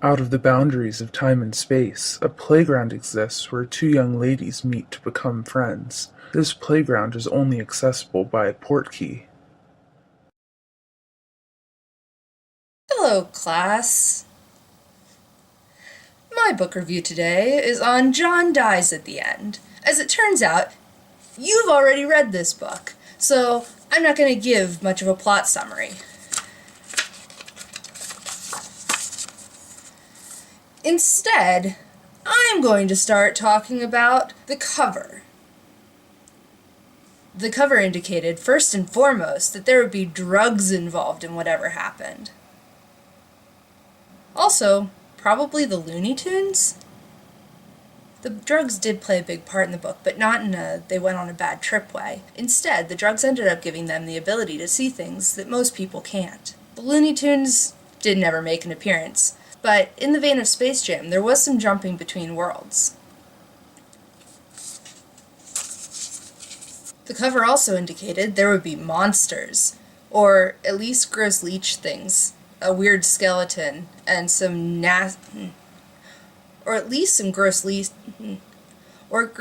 Out of the boundaries of time and space, a playground exists where two young ladies meet to become friends. This playground is only accessible by a portkey. Hello, class. My book review today is on John Dies at the End. As it turns out, you've already read this book, so I'm not going to give much of a plot summary. Instead, I'm going to start talking about the cover. The cover indicated, first and foremost, that there would be drugs involved in whatever happened. Also, probably the Looney Tunes? The drugs did play a big part in the book, but not in a they went on a bad trip way. Instead, the drugs ended up giving them the ability to see things that most people can't. The Looney Tunes did never make an appearance, but in the vein of Space Jam, there was some jumping between worlds. The cover also indicated there would be monsters, or at least gross leech things, a weird skeleton, and some or at least some gross leech, or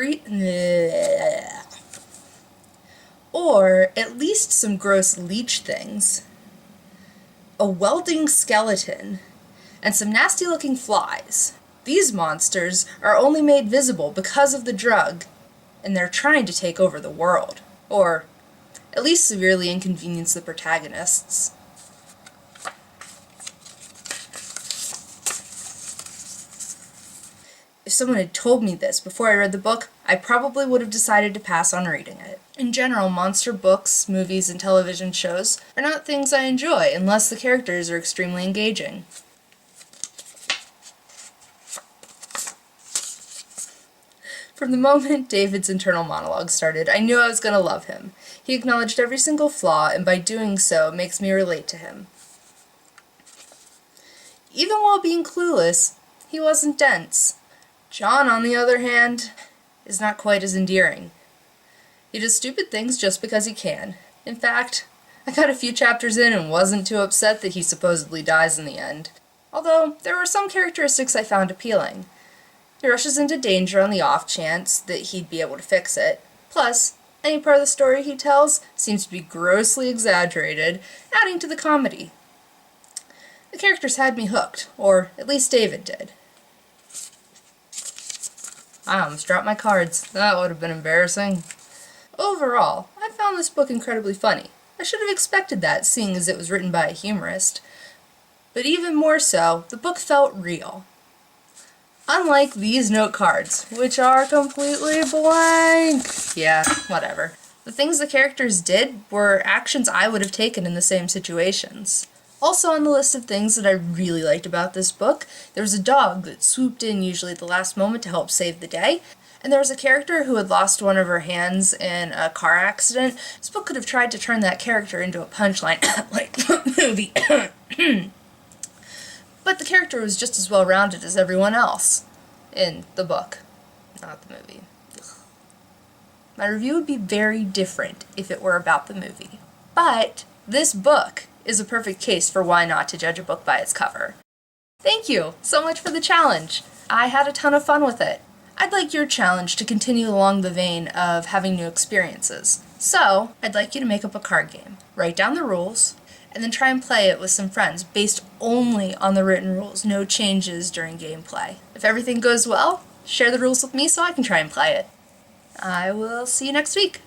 at least some gross leech things, a welding skeleton, and some nasty-looking flies. These monsters are only made visible because of the drug, and they're trying to take over the world, or at least severely inconvenience the protagonists. If someone had told me this before I read the book, I probably would have decided to pass on reading it. In general, monster books, movies, and television shows are not things I enjoy unless the characters are extremely engaging. From the moment David's internal monologue started, I knew I was going to love him. He acknowledged every single flaw, and by doing so, makes me relate to him. Even while being clueless, he wasn't dense. John, on the other hand, is not quite as endearing. He does stupid things just because he can. In fact, I got a few chapters in and wasn't too upset that he supposedly dies in the end. Although, there were some characteristics I found appealing. He rushes into danger on the off chance that he'd be able to fix it. Plus, any part of the story he tells seems to be grossly exaggerated, adding to the comedy. The characters had me hooked, or at least David did. I almost dropped my cards. That would have been embarrassing. Overall, I found this book incredibly funny. I should have expected that, seeing as it was written by a humorist. But even more so, the book felt real. Unlike these note cards, which are completely blank. Yeah, whatever. The things the characters did were actions I would have taken in the same situations. Also on the list of things that I really liked about this book, there was a dog that swooped in usually at the last moment to help save the day, and there was a character who had lost one of her hands in a car accident. This book could have tried to turn that character into a punchline, like the movie. But the character was just as well-rounded as everyone else in the book, not the movie. Ugh. My review would be very different if it were about the movie. But this book is a perfect case for why not to judge a book by its cover. Thank you so much for the challenge. I had a ton of fun with it. I'd like your challenge to continue along the vein of having new experiences. So, I'd like you to make up a card game. Write down the rules, and then try and play it with some friends based only on the written rules, no changes during gameplay. If everything goes well, share the rules with me so I can try and play it. I will see you next week.